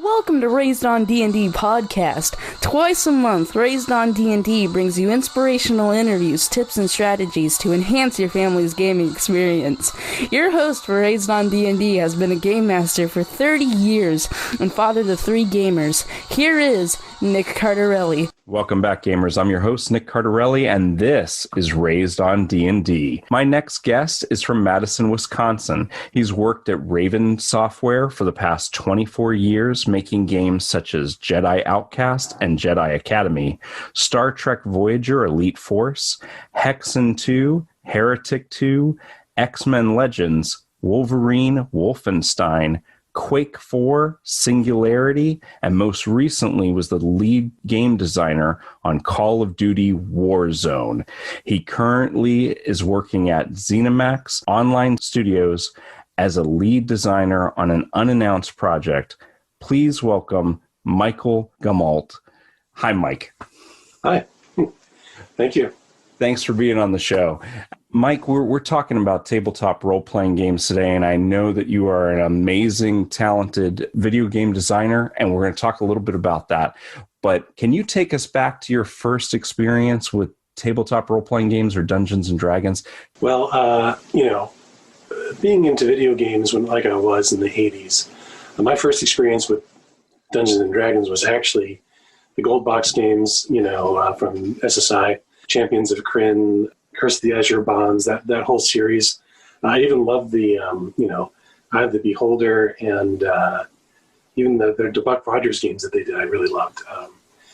Welcome to Raised on D&D podcast. Twice a month, Raised on D&D brings you inspirational interviews, tips, and strategies to enhance your family's gaming experience. Your host for Raised on D&D has been a game master for 30 years and father to 3 gamers. Here is Nick Cardarelli. Welcome back, gamers. I'm your host, Nick Cardarelli, and this is Raised on D&D. My next guest is from Madison, Wisconsin. He's worked at Raven Software for the past 24 years, making games such as Jedi Outcast and Jedi Academy, Star Trek Voyager Elite Force, Hexen 2, Heretic 2, X-Men Legends, Wolverine, Wolfenstein, Quake 4, Singularity, and most recently was the lead game designer on Call of Duty Warzone. He currently is working at Zenimax Online Studios as a lead designer on an unannounced project. Please welcome Michael Gummelt. Hi, Mike. Hi. Thank you. Thanks for being on the show. Mike, we're talking about tabletop role-playing games today, and I know that you are an amazing, talented video game designer, and we're going to talk a little bit about that. But can you take us back to your first experience with tabletop role-playing games or Dungeons and Dragons? Well, being into video games like I was in the 80s, my first experience with Dungeons and Dragons was actually the Gold Box games, from SSI, Champions of Krynn, Curse of the Azure Bonds, that whole series. I even loved the, Eye of the Beholder and even the Buck Rogers games that they did, I really loved.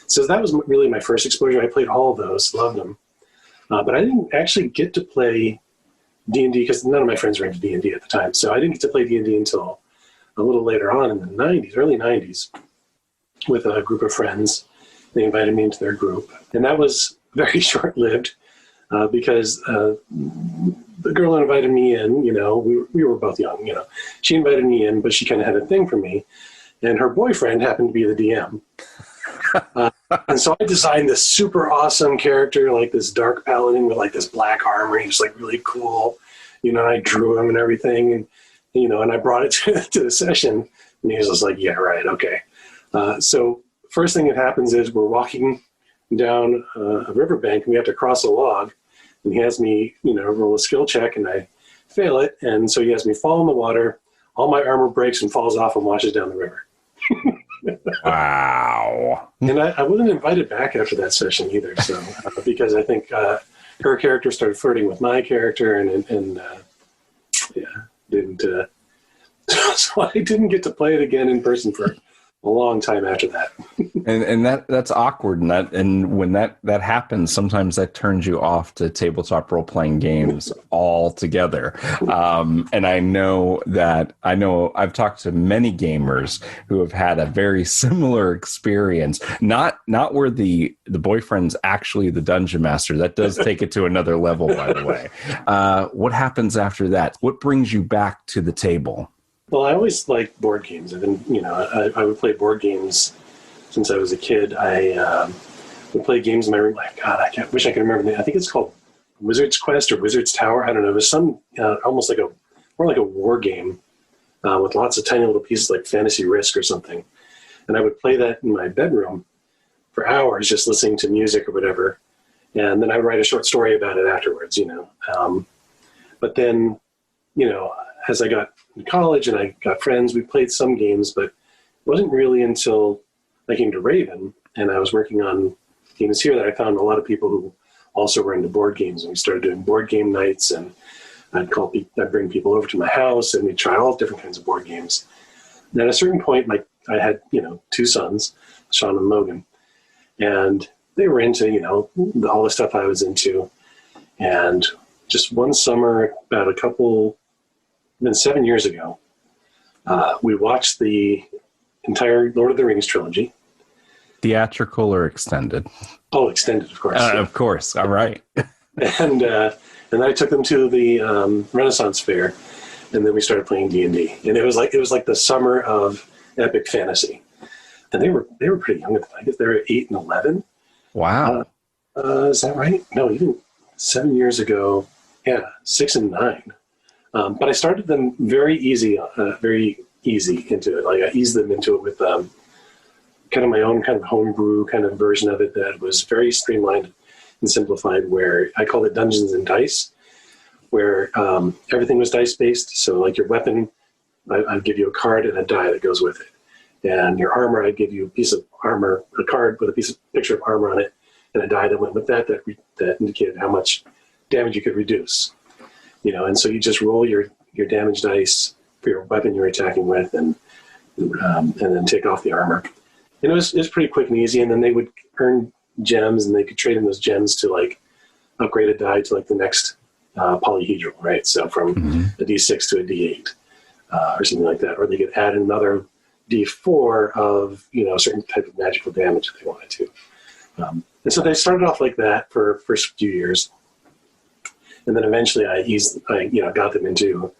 So that was really my first exposure. I played all of those, loved them. But I didn't actually get to play D&D because none of my friends were into D&D at the time. So I didn't get to play D&D until a little later on in the 90s, early 90s, with a group of friends. They invited me into their group. And that was very short-lived. Because the girl who invited me in, we were both young, she invited me in, but she kind of had a thing for me. And her boyfriend happened to be the DM. And so I designed this super awesome character, like this dark paladin with like this black armor. He was like really cool. I drew him and everything. And I brought it to the session. And he was just like, yeah, right, okay. So first thing that happens is we're walking down a riverbank and we have to cross a log, and he has me roll a skill check and I fail it, and so he has me fall in the water, all my armor breaks and falls off and washes down the river. Wow. And I wasn't invited back after that session either, so because I think her character started flirting with my character and didn't so I didn't get to play it again in person for a long time after that. and that's awkward, and when that happens, sometimes that turns you off to tabletop role-playing games altogether. And I know I've talked to many gamers who have had a very similar experience, not where the boyfriend's actually the dungeon master. That does take it to another level, by the way. What happens after that? What brings you back to the table? Well, I always liked board games. I've been, I would play board games since I was a kid. I would play games in my room. Like, God, I wish I could remember the name. I think it's called Wizard's Quest or Wizard's Tower. I don't know. It was some almost like more like a war game with lots of tiny little pieces like Fantasy Risk or something. And I would play that in my bedroom for hours, just listening to music or whatever. And then I would write a short story about it afterwards. But then, as I got in college and I got friends, we played some games, but it wasn't really until I came to Raven and I was working on games here that I found a lot of people who also were into board games, and we started doing board game nights, and I'd bring people over to my house and we'd try all different kinds of board games. And at a certain point, I had, 2 sons, Sean and Logan, and they were into, all the stuff I was into. And just one summer, about 7 years ago, we watched the entire Lord of the Rings trilogy. Theatrical or extended? Oh, extended, of course. Of course. All right. And I took them to the Renaissance Fair, and then we started playing D&D. And it was like the summer of epic fantasy. And they were pretty young. I guess they were 8 and 11. Wow. Is that right? No, even 7 years ago. Yeah, 6 and 9. But I started them very easy easy into it. Like I eased them into it with kind of my own kind of homebrew kind of version of it that was very streamlined and simplified, where I called it Dungeons and Dice, where everything was dice based. So like your weapon, I'd give you a card and a die that goes with it. And your armor, I'd give you a piece of armor, a card with a picture of armor on it, and a die that went with that indicated how much damage you could reduce. And so you just roll your damage dice for your weapon you're attacking with, and then take off the armor. And it was pretty quick and easy. And then they would earn gems, and they could trade in those gems to like upgrade a die to like the next polyhedral, right? So from a D6 to a D8 or something like that. Or they could add another D4 of a certain type of magical damage if they wanted to. And so they started off like that for the first few years. And then eventually I got them into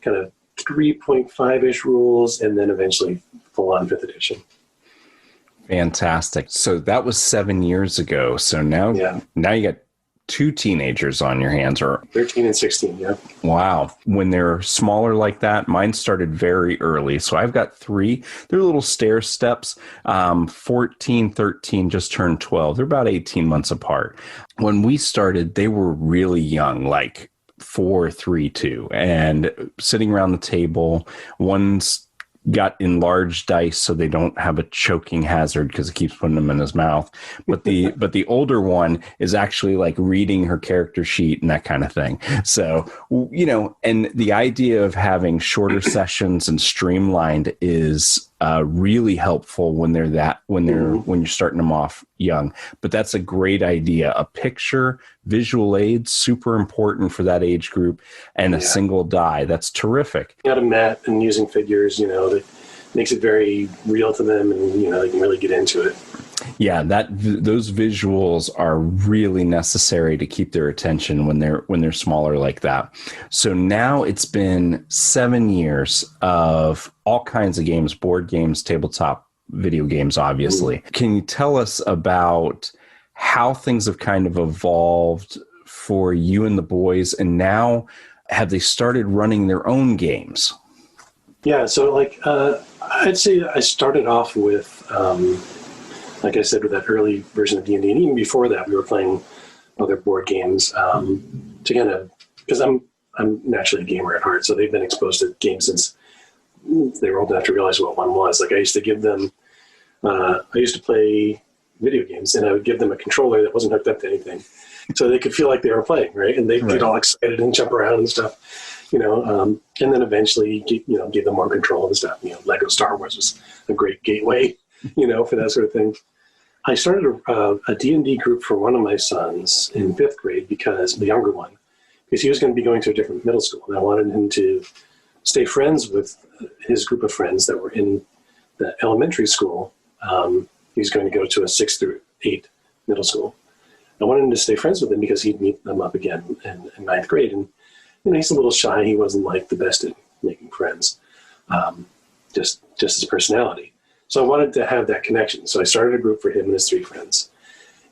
kind of 3.5-ish rules, and then eventually full-on 5th edition. Fantastic. So that was 7 years ago. So now you got 2 teenagers on your hands, or 13 and 16. Yeah. Wow. When they're smaller like that, mine started very early. So I've got 3. They're little stair steps. 14, 13, just turned 12. They're about 18 months apart. When we started, they were really young, like 4, 3, 2, and sitting around the table. One's got enlarged dice so they don't have a choking hazard because it keeps putting them in his mouth. But the older one is actually like reading her character sheet and that kind of thing. So, and the idea of having shorter sessions and streamlined is really helpful when you're starting them off young. But that's a great idea. A picture, visual aids, super important for that age group, and a single die. That's terrific. Got a mat and using figures, that makes it very real to them, and they can really get into it. Yeah, those visuals are really necessary to keep their attention when they're smaller like that. So now it's been 7 years of all kinds of games, board games, tabletop video games, obviously. Can you tell us about how things have kind of evolved for you and the boys, and now have they started running their own games? Yeah, so I'd say I started off with like I said, with that early version of D&D, and even before that, we were playing other board games to kind of, because I'm naturally a gamer at heart, so they've been exposed to games since they were old enough to realize what one was. Like I used to give them, I used to play video games, and I would give them a controller that wasn't hooked up to anything, so they could feel like they were playing, right? And they'd get all excited and jump around and stuff, and then eventually, give them more control and stuff. Lego Star Wars was a great gateway, for that sort of thing. I started a D&D group for one of my sons in 5th grade, because the younger one, because he was going to be going to a different middle school, and I wanted him to stay friends with his group of friends that were in the elementary school. He was going to go to a 6th through 8 middle school. I wanted him to stay friends with them because he'd meet them up again in 9th grade. And, he's a little shy. He wasn't like the best at making friends, just his personality. So I wanted to have that connection. So I started a group for him and his 3 friends.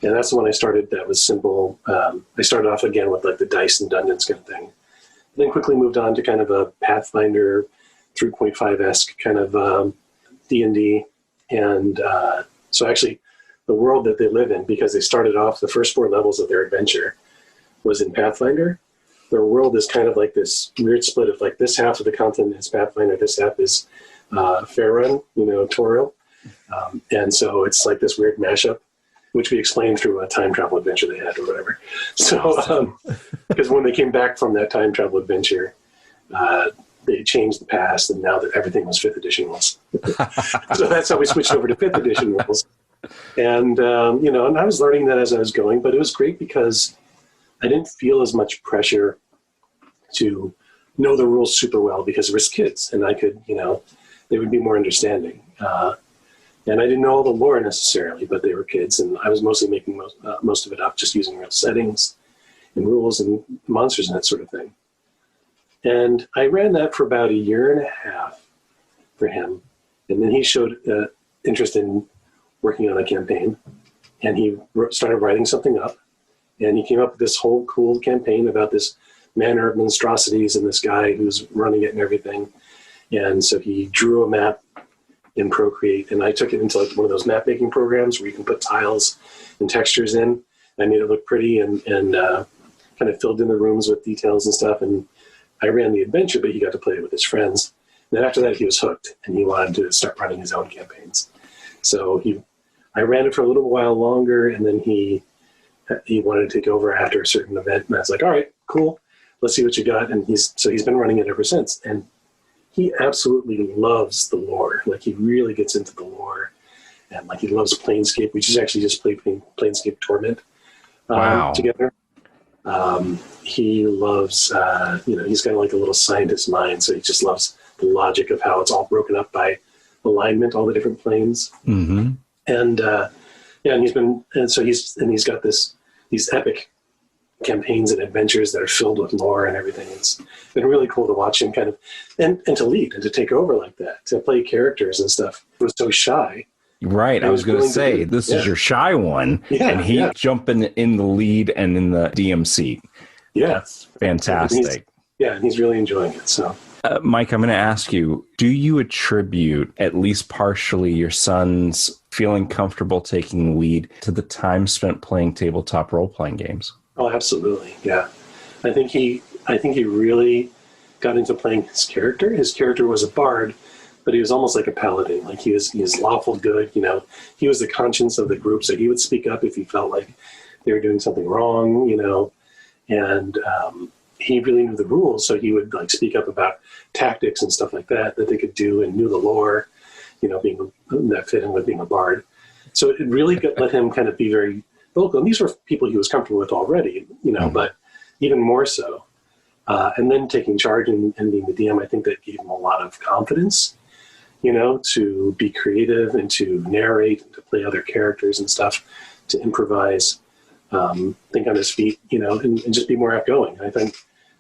And that's the one I started that was simple. I started off again with like the dice and dungeons kind of thing. Then quickly moved on to kind of a Pathfinder 3.5-esque kind of D&D. And so actually the world that they live in, because they started off the first 4 levels of their adventure was in Pathfinder. Their world is kind of like this weird split of like this half of the continent is Pathfinder, this half is Faerun, Toriel. And so it's like this weird mashup, which we explained through a time travel adventure they had or whatever. So, because when they came back from that time travel adventure, they changed the past, and now that everything was 5th edition rules. So that's how we switched over to 5th edition rules. And, and I was learning that as I was going, but it was great because I didn't feel as much pressure to know the rules super well, because it was kids, and I could, they would be more understanding. And I didn't know all the lore necessarily, but they were kids, and I was mostly making most of it up, just using real settings and rules and monsters and that sort of thing. And I ran that for about 1.5 years for him. And then he showed interest in working on a campaign, and he started writing something up. And he came up with this whole cool campaign about this manor of monstrosities and this guy who's running it and everything. And so he drew a map in Procreate, and I took it into like one of those map making programs where you can put tiles and textures in. I made it look pretty and kind of filled in the rooms with details and stuff. And I ran the adventure, but he got to play it with his friends. And then after that, he was hooked, and he wanted to start running his own campaigns. So I ran it for a little while longer, and then he wanted to take over after a certain event. And I was like, all right, cool. Let's see what you got. And he's been running it ever since. And he absolutely loves the lore. Like, he really gets into the lore. And like, he loves Planescape. We just actually just played Planescape Torment together. He loves, he's got like a little scientist mind. So he just loves the logic of how it's all broken up by alignment, all the different planes. Mm-hmm. And he's got these epic campaigns and adventures that are filled with lore and everything. It's been really cool to watch him kind of and to lead and to take over like that, to play characters and stuff. He was so shy. Right. I was going to say, this is your shy one, and he jumping in the lead and in the DM seat. Yeah. That's fantastic. And he's really enjoying it. So, Mike, I'm going to ask you, do you attribute at least partially your son's feeling comfortable taking lead to the time spent playing tabletop role-playing games? Oh, absolutely. Yeah. I think he really got into playing his character. His character was a bard, but he was almost like a paladin. Like, he was lawful good, he was the conscience of the group. So he would speak up if he felt like they were doing something wrong, and he really knew the rules. So he would like speak up about tactics and stuff like that they could do, and knew the lore, being that fit in with being a bard. So it really let him kind of be very vocal. And these were people he was comfortable with already, but even more so. And then taking charge and being the DM, I think that gave him a lot of confidence, to be creative and to narrate and to play other characters and stuff, to improvise, think on his feet, and just be more outgoing. I think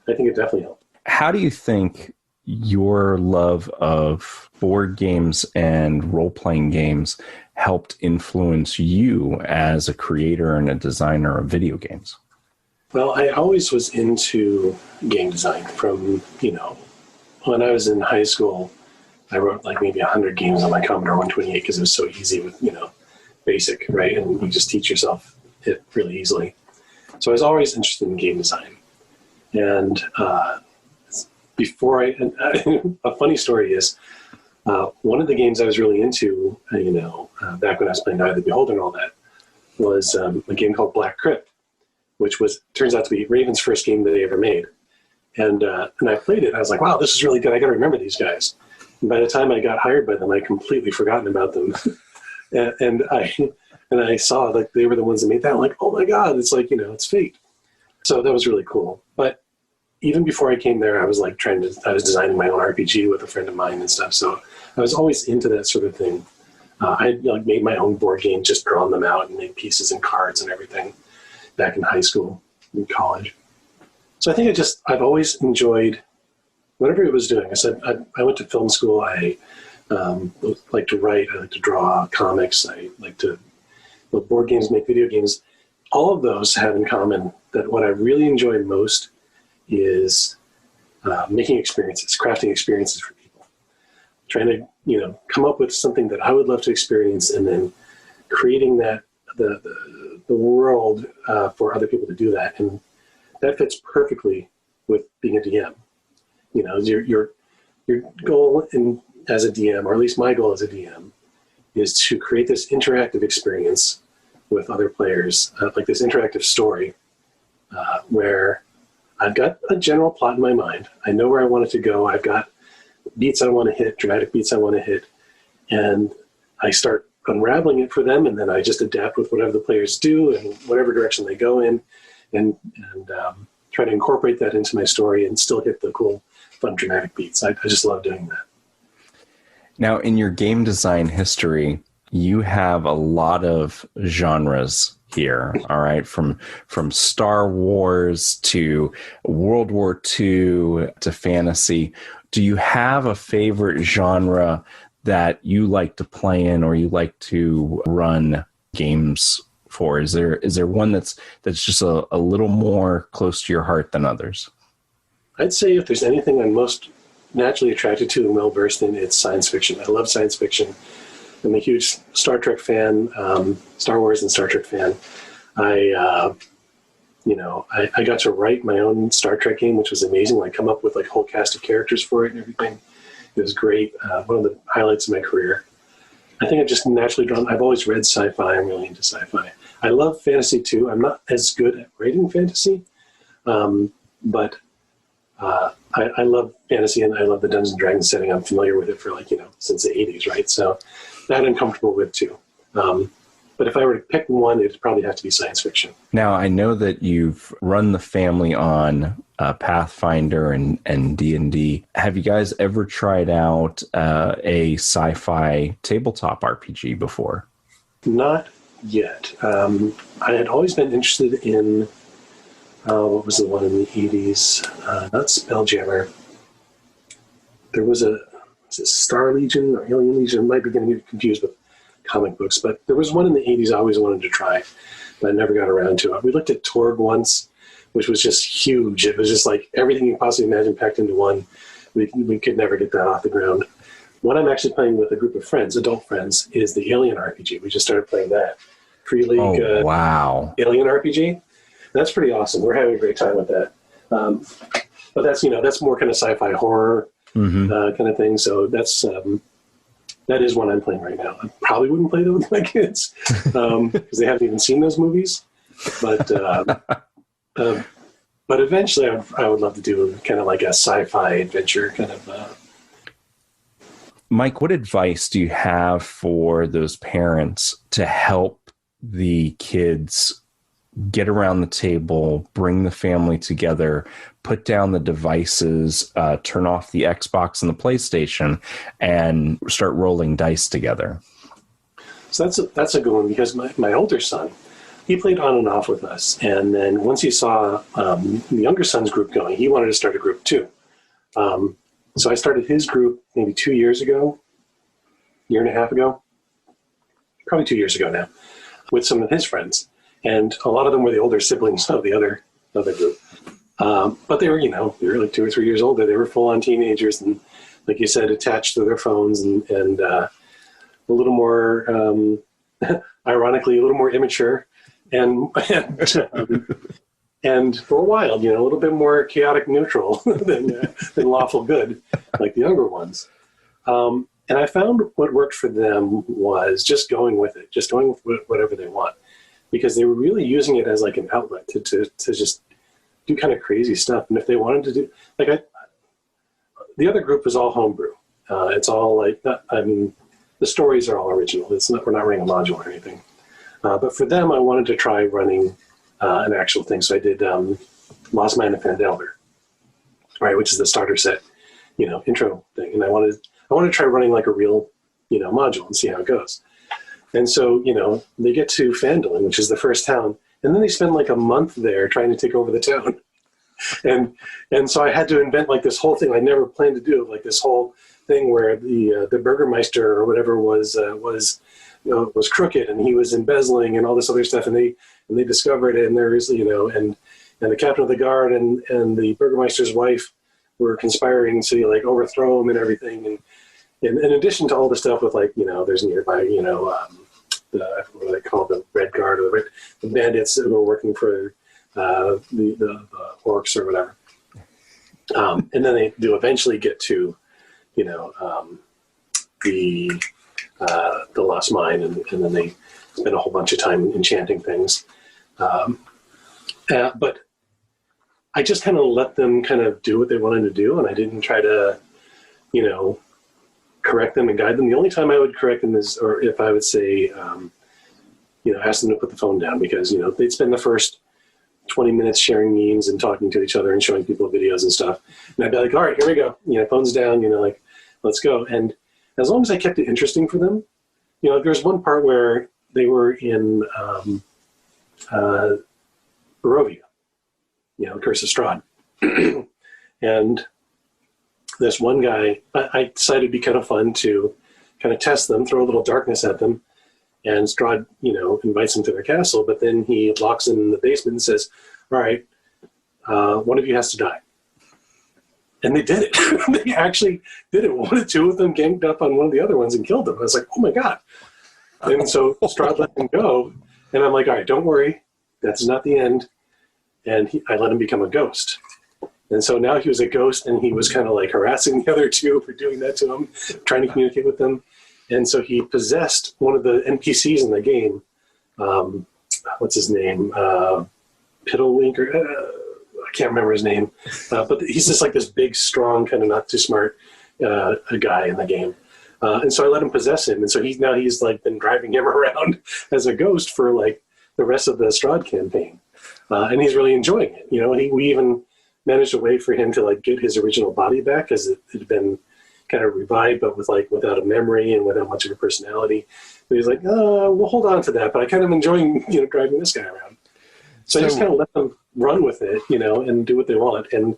it definitely helped. How do you think your love of board games and role-playing games helped influence you as a creator and a designer of video games? Well, I always was into game design from, when I was in high school. I wrote like maybe 100 games on my Commodore 128 because it was so easy with, BASIC, right? And you just teach yourself it really easily. So I was always interested in game design. And a funny story is, one of the games I was really into, back when I was playing Eye of the Beholder and all that, was a game called Black Crypt, which turns out to be Raven's first game that they ever made. And I played it. I was like, wow, this is really good. I got to remember these guys. And by the time I got hired by them, I'd completely forgotten about them. and I saw like they were the ones that made that. I'm like, oh my God, it's like, it's fate. So that was really cool. But even before I came there, I was like I was designing my own RPG with a friend of mine and stuff. So I was always into that sort of thing. I made my own board games, just drawn them out and made pieces and cards and everything back in high school and college. So I think I've always enjoyed whatever it was doing. I said, I went to film school. I like to write. I like to draw comics. I like to build board games, make video games. All of those have in common that what I really enjoy most is making experiences, crafting experiences for people, trying to come up with something that I would love to experience, and then creating that the world for other people to do that. And that fits perfectly with being a DM. Your goal as a DM, or at least my goal as a DM, is to create this interactive experience with other players, like this interactive story, where I've got a general plot in my mind. I know where I want it to go. I've got beats I want to hit, dramatic beats I want to hit, and I start unraveling it for them, and then I just adapt with whatever the players do and whatever direction they go in, and try to incorporate that into my story and still hit the cool, fun, dramatic beats. I just love doing that. Now, in your game design history, you have a lot of genres here, all right? From Star Wars to World War II to fantasy. Do you have a favorite genre that you like to play in or you like to run games for? Is there one that's just a little more close to your heart than others? I'd say if there's anything I'm most naturally attracted to and well versed in, it's science fiction. I love science fiction. I'm a huge Star Trek fan, Star Wars and Star Trek fan. I got to write my own Star Trek game, which was amazing. Like, come up with like a whole cast of characters for it and everything. It was great. One of the highlights of my career. I think I'm just naturally drawn. I've always read sci-fi. I'm really into sci-fi. I love fantasy too. I'm not as good at writing fantasy, but I love fantasy, and I love the Dungeons and Dragons setting. I'm familiar with it for since the 80s, right? So that I'm comfortable with too. But if I were to pick one, it'd probably have to be science fiction. Now, I know that you've run the family on Pathfinder and D&D. Have you guys ever tried out a sci-fi tabletop RPG before? Not yet. I had always been interested in, what was the one in the 80s? Not Spelljammer. There was a Star Legion or Alien Legion? I might be getting confused with comic books, but there was one in the 80s I always wanted to try, but I never got around to it. We looked at Torg once, which was just huge. It was just like everything you could possibly imagine packed into one. We could never get that off the ground. What I'm actually playing with a group of friends, adult friends, is the Alien RPG. We just started playing that. Free League wow. Alien RPG. That's pretty awesome. We're having a great time with that. But that's more kind of sci-fi horror kind of thing. So that is one I'm playing right now. I probably wouldn't play that with my kids because they haven't even seen those movies. But eventually I would love to do kind of like a sci-fi adventure kind of. Mike, what advice do you have for those parents to help the kids get around the table, bring the family together, put down the devices, turn off the Xbox and the PlayStation, and start rolling dice together? So that's a good one, because my older son, he played on and off with us. And then once he saw the younger son's group going, he wanted to start a group too. So I started his group maybe 2 years ago, year and a half ago, probably 2 years ago now, with some of his friends. And a lot of them were the older siblings of the other group. But they were like 2 or 3 years older. They were full-on teenagers and, like you said, attached to their phones and a little more, ironically, a little more immature. And for a while, a little bit more chaotic neutral than lawful good, like the younger ones. And I found what worked for them was just going with it, just going with whatever they want, because they were really using it as like an outlet to just do kind of crazy stuff. And if they wanted to do, the other group was all homebrew. It's all the stories are all original. We're not running a module or anything. But for them, I wanted to try running an actual thing. So I did Lost Mine of Phandelver, right, which is the starter set, intro thing. And I wanted to try running like a real, module and see how it goes. And so, they get to Phandalin, which is the first town, and then they spend like a month there trying to take over the town. And so I had to invent like this whole thing I never planned to do, like this whole thing where the Burgermeister or whatever was crooked, and he was embezzling and all this other stuff, and they discovered it, and there is, and the captain of the guard and the Burgermeister's wife were conspiring to like overthrow him and everything. And in addition to all the stuff with there's nearby, what do they call the Red Guard or the bandits that were working for the orcs or whatever. And then they do eventually get to, the Lost Mine, and then they spend a whole bunch of time enchanting things. But I just kind of let them kind of do what they wanted to do, and I didn't try to, correct them and guide them. The only time I would correct them is, or if I would say, ask them to put the phone down, because, they'd spend the first 20 minutes sharing memes and talking to each other and showing people videos and stuff. And I'd be like, all right, here we go. Phone's down, let's go. And as long as I kept it interesting for them, there's one part where they were in Barovia, Curse of Strahd. And this one guy, I decided it'd be kind of fun to kind of test them, throw a little darkness at them. And Strahd, invites them to their castle, but then he locks them in the basement and says, all right, one of you has to die. And they did it. They actually did it. One or two of them ganged up on one of the other ones and killed them. I was like, oh my God. And so Strahd let them go. And I'm like, all right, don't worry. That's not the end. And I let him become a ghost. And so now he was a ghost, and he was kind of like harassing the other two for doing that to him, trying to communicate with them. And so he possessed one of the NPCs in the game. What's his name? Piddlewink, or I can't remember his name. But he's just like this big, strong, kind of not too smart a guy in the game. And so I let him possess him. And so he's like been driving him around as a ghost for like the rest of the Strahd campaign. And he's really enjoying it. We even managed a way for him to like get his original body back, because it had been kind of revived, but without a memory and without much of a personality. But he's like, we'll hold on to that, but I kind of enjoying driving this guy around. So I just kind of let them run with it, and do what they want, and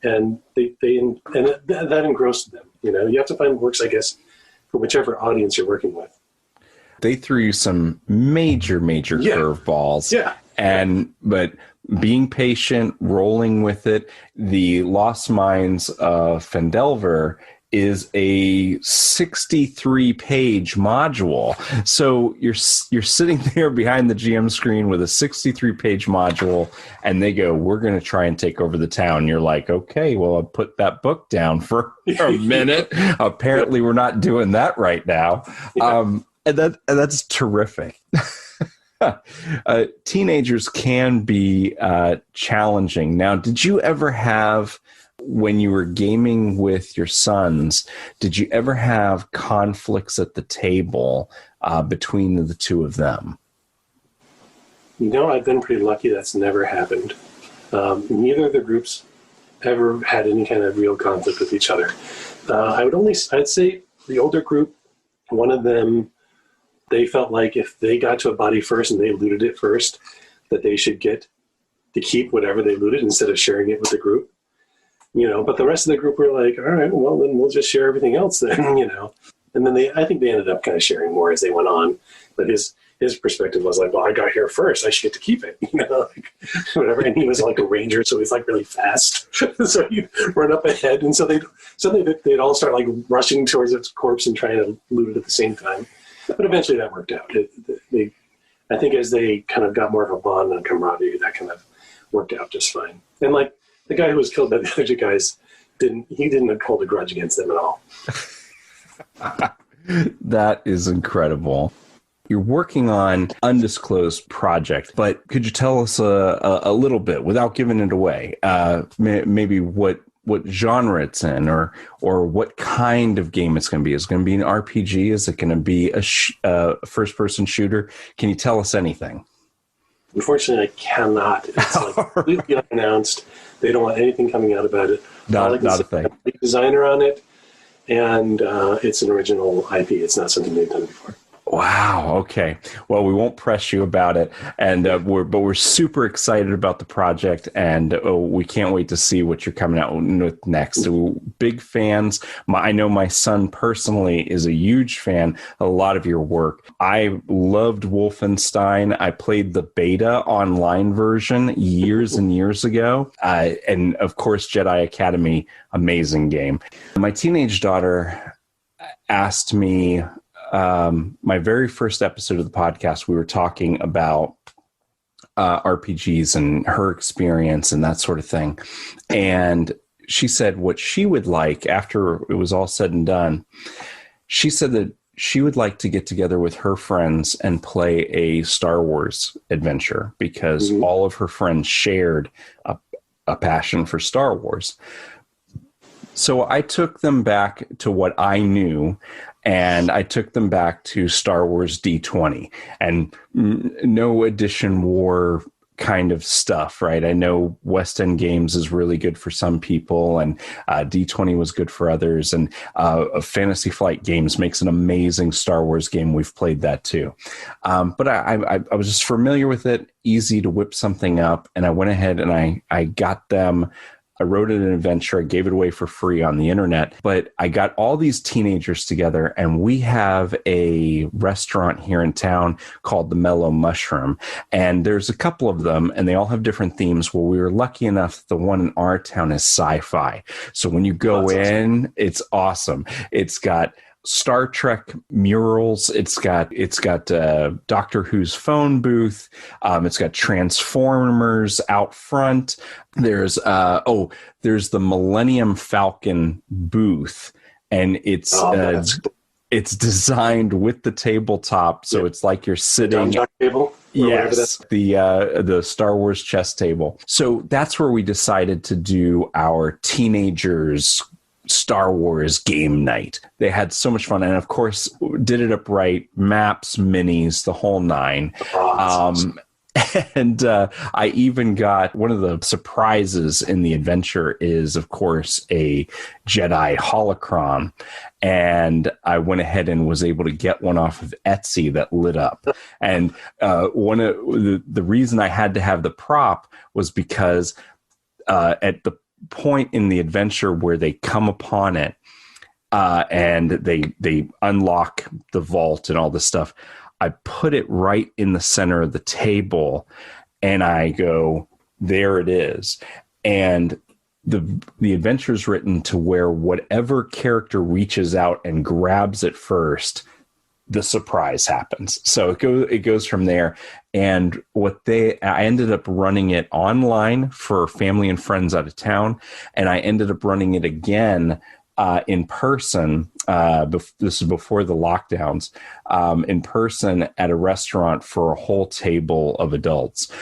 that engrossed them. You have to find what works, I guess, for whichever audience you're working with. They threw you some major curveballs. Yeah. But being patient, rolling with it. The Lost Mines of Phandelver is a 63-page module. So you're sitting there behind the GM screen with a 63-page module, and they go, "We're going to try and take over the town." You're like, "Okay, well, I'll put that book down for a minute." Apparently, we're not doing that right now. Yeah. And that's terrific. Teenagers can be challenging. Now, did you ever have, when you were gaming with your sons, did you ever have conflicts at the table between the two of them? I've been pretty lucky that's never happened. Neither of the groups ever had any kind of real conflict with each other. I'd say the older group, one of them, they felt like if they got to a body first and they looted it first, that they should get to keep whatever they looted instead of sharing it with the group. But the rest of the group were like, all right, well, then we'll just share everything else then, And then I think they ended up kind of sharing more as they went on. But his perspective was like, well, I got here first, I should get to keep it, whatever. And he was like a ranger, so he's like really fast. So he'd run up ahead. And so they'd all start like rushing towards its corpse and trying to loot it at the same time. But eventually that worked out. I think as they kind of got more of a bond and camaraderie, that kind of worked out just fine. And like the guy who was killed by the other two guys, didn't hold a grudge against them at all. That is incredible. You're working on undisclosed project, but could you tell us a little bit, without giving it away, maybe what genre it's in, or what kind of game it's going to be? Is it going to be an RPG? Is it going to be a first-person shooter? Can you tell us anything? Unfortunately, I cannot. It's like completely unannounced. They don't want anything coming out about it. Not a thing. I'm a designer on it, and it's an original IP. It's not something they've done before. Wow. Okay. Well, we won't press you about it, and we're super excited about the project, and we can't wait to see what you're coming out with next. So, big fans. I know my son personally is a huge fan of a lot of your work. I loved Wolfenstein. I played the beta online version years and years ago, and of course, Jedi Academy, amazing game. My teenage daughter asked me. My very first episode of the podcast, we were talking about RPGs and her experience and that sort of thing. And she said what she would like after it was all said and done. She said that she would like to get together with her friends and play a Star Wars adventure because all of her friends shared a passion for Star Wars. So I took them back to what I knew, and I took them back to Star Wars D20 and no edition war kind of stuff, right? I know West End Games is really good for some people, and D20 was good for others, and Fantasy Flight Games makes an amazing Star Wars game. We've played that too. But I was just familiar with it, easy to whip something up, and I went ahead and I got them I wrote an adventure. I gave it away for free on the internet. But I got all these teenagers together, and we have a restaurant here in town called the Mellow Mushroom. And there's a couple of them, and they all have different themes. Well, we were lucky enough that the one in our town is sci-fi. So when you go in, it's awesome. It's got Star Trek murals. It's got Doctor Who's phone booth. It's got Transformers out front. There's the Millennium Falcon booth, and it's designed with the tabletop, so it's like you're sitting. The table. Yes, the Star Wars chess table. So that's where we decided to do our teenagers Star Wars game night. They had so much fun, and of course did it up right. Maps, minis, the whole nine. And I even got one of the surprises in the adventure is, of course, a Jedi holocron. And I went ahead and was able to get one off of Etsy that lit up. And one of the reason I had to have the prop was because at the point in the adventure where they come upon it and they unlock the vault and all this stuff, I put it right in the center of the table, and I go, there it is. And the adventure is written to where whatever character reaches out and grabs it first, the surprise happens. So it goes from there. And I ended up running it online for family and friends out of town, and I ended up running it again in person. This is before the lockdowns, in person at a restaurant for a whole table of adults,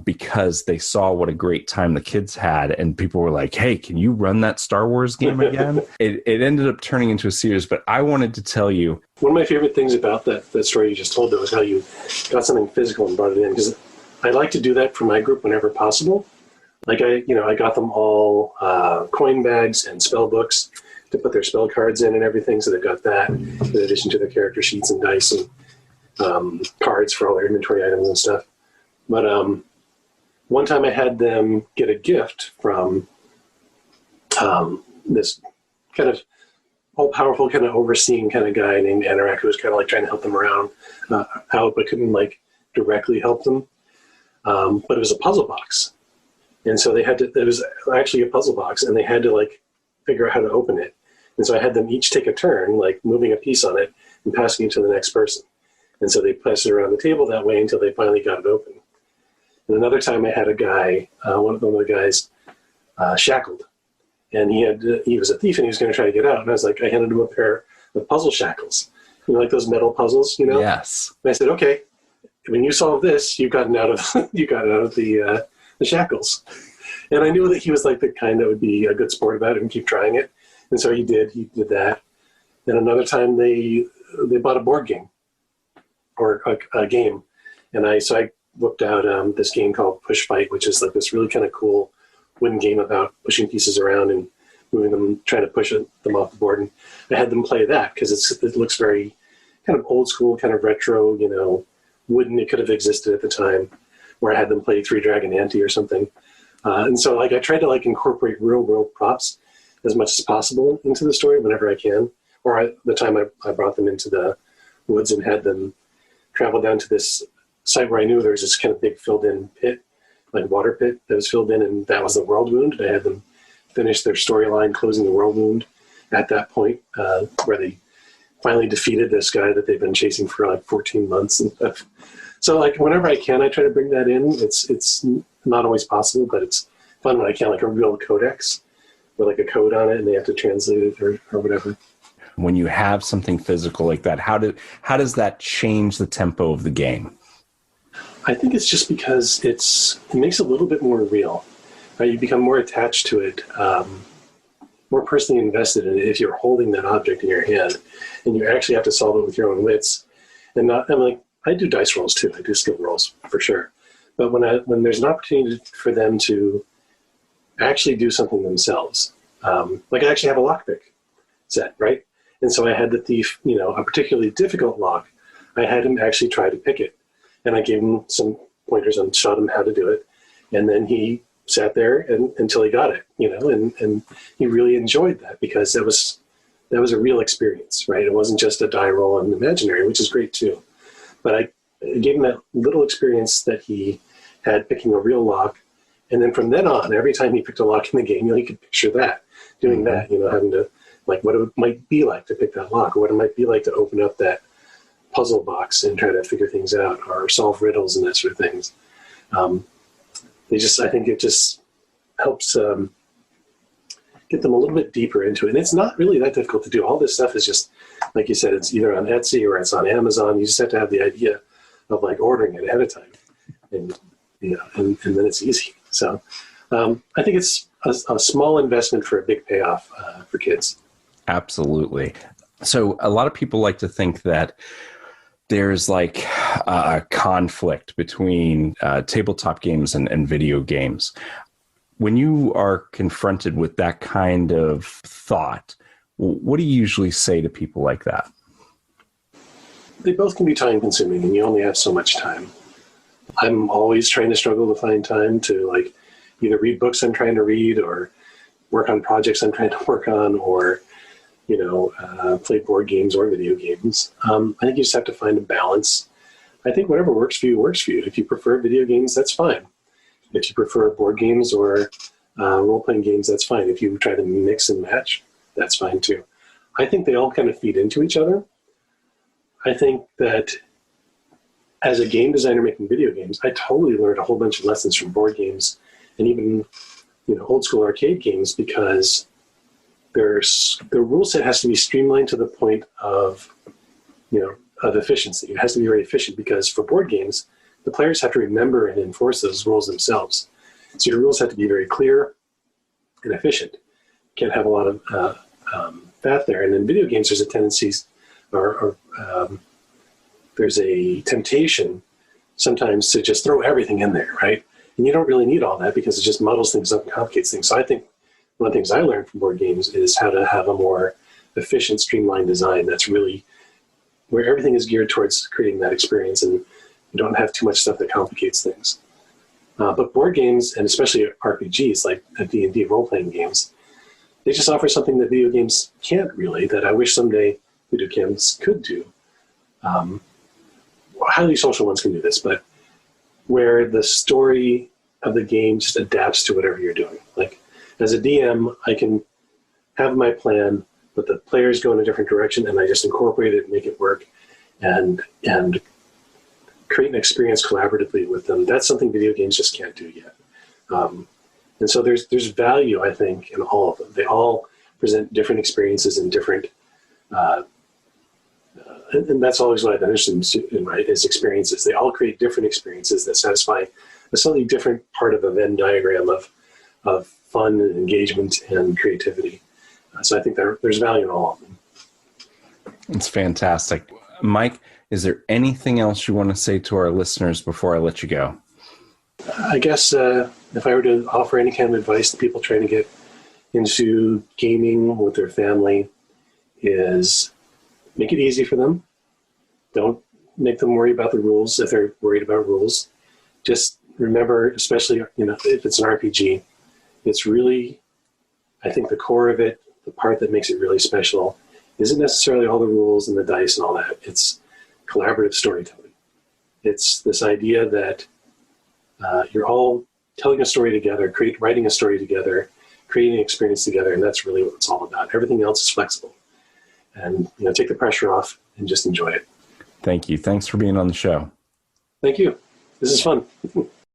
because they saw what a great time the kids had, and people were like, hey, can you run that Star Wars game again? It ended up turning into a series, but I wanted to tell you. One of my favorite things about that story you just told, though, is how you got something physical and brought it in, because I like to do that for my group whenever possible. Like I got them all coin bags and spell books to put their spell cards in and everything. So they've got that in addition to their character sheets and dice and cards for all their inventory items and stuff. But one time I had them get a gift from this kind of all-powerful, kind of overseeing kind of guy named Anorak, who was kind of like trying to help them around out, but couldn't like directly help them. But it was a puzzle box. And so it was actually a puzzle box, and they had to like figure out how to open it. And so I had them each take a turn, like moving a piece on it and passing it to the next person. And so they passed it around the table that way until they finally got it open. And another time I had a guy, one of the guys, shackled. And he was a thief, and he was going to try to get out. And I handed him a pair of puzzle shackles. Like those metal puzzles, Yes. And I said, okay, when you solve this, you've gotten out of the shackles. And I knew that he was like the kind that would be a good sport about it and keep trying it. And so he did that. And another time they bought a board game or a game. And I whipped out this game called Push Fight, which is like this really kind of cool wooden game about pushing pieces around and moving them, trying to push them off the board. And I had them play that because it looks very kind of old school, kind of retro, wooden. It could have existed at the time, where I had them play Three Dragon Ante or something. And so I tried to incorporate real world props as much as possible into the story whenever I can. Or the time I brought them into the woods and had them travel down to this site where I knew there was this kind of big filled in pit, like water pit that was filled in, and that was the world wound. And I had them finish their storyline closing the world wound at that point, where they finally defeated this guy that they've been chasing for 14 months and stuff. So whenever I can, I try to bring that in. It's not always possible, but it's fun when I can, a real codex with a code on it, and they have to translate it or whatever. When you have something physical like that, how does that change the tempo of the game? I think it's just because it makes it a little bit more real. Right? You become more attached to it, more personally invested in it if you're holding that object in your hand, and you actually have to solve it with your own wits. And I do dice rolls too. I do skill rolls for sure. But when there's an opportunity for them to actually do something themselves, I actually have a lockpick set, right? And so I had the thief, a particularly difficult lock. I had him actually try to pick it, and I gave him some pointers and showed him how to do it. And then he sat there until he got it, and he really enjoyed that because that was a real experience, right? It wasn't just a die roll and imaginary, which is great too. But I gave him that little experience that he had picking a real lock. And then from then on, every time he picked a lock in the game, he could picture that, doing that, having to, like, what it might be like to pick that lock, or what it might be like to open up that puzzle box and try to figure things out, or solve riddles and that sort of things. I think it just helps get them a little bit deeper into it. And it's not really that difficult to do. All this stuff is just, like you said, it's either on Etsy or it's on Amazon. You just have to have the idea of like ordering it ahead of time, and and then it's easy. So I think it's a small investment for a big payoff for kids. Absolutely. So a lot of people like to think that there's like a conflict between tabletop games and video games. When you are confronted with that kind of thought, what do you usually say to people like that? They both can be time consuming, and you only have so much time. I'm always trying to struggle to find time to like either read books I'm trying to read, or work on projects I'm trying to work on, or play board games or video games. I think you just have to find a balance. I think whatever works for you works for you. If you prefer video games, that's fine. If you prefer board games or role-playing games, that's fine. If you try to mix and match, that's fine too. I think they all kind of feed into each other. I think that as a game designer making video games, I totally learned a whole bunch of lessons from board games and even old school arcade games, because the rule set has to be streamlined to the point of efficiency. It has to be very efficient, because for board games, the players have to remember and enforce those rules themselves. So your rules have to be very clear and efficient. You can't have a lot of fat there. And in video games, there's a tendency, there's a temptation sometimes to just throw everything in there, right? And you don't really need all that, because it just muddles things up and complicates things. So I think one of the things I learned from board games is how to have a more efficient, streamlined design that's really where everything is geared towards creating that experience, and you don't have too much stuff that complicates things. But board games, and especially RPGs like D&D role-playing games, they just offer something that video games can't really, that I wish someday video games could do. Highly social ones can do this, but where the story of the game just adapts to whatever you're doing. Like, as a DM, I can have my plan, but the players go in a different direction, and I just incorporate it and make it work, and create an experience collaboratively with them. That's something video games just can't do yet. And so there's value, I think, in all of them. They all present different experiences and different, and that's always what I've been interested in, right, is experiences. They all create different experiences that satisfy a slightly different part of a Venn diagram of fun and engagement and creativity. So I think there's value in all of them. It's fantastic. Mike, is there anything else you want to say to our listeners before I let you go? I guess if I were to offer any kind of advice to people trying to get into gaming with their family, is make it easy for them. Don't make them worry about the rules if they're worried about rules. Just remember, especially if it's an RPG, it's really, I think the core of it, the part that makes it really special, isn't necessarily all the rules and the dice and all that. It's collaborative storytelling. It's this idea that you're all telling a story together, writing a story together, creating an experience together, and that's really what it's all about. Everything else is flexible. And take the pressure off and just enjoy it. Thank you. Thanks for being on the show. Thank you. This is fun.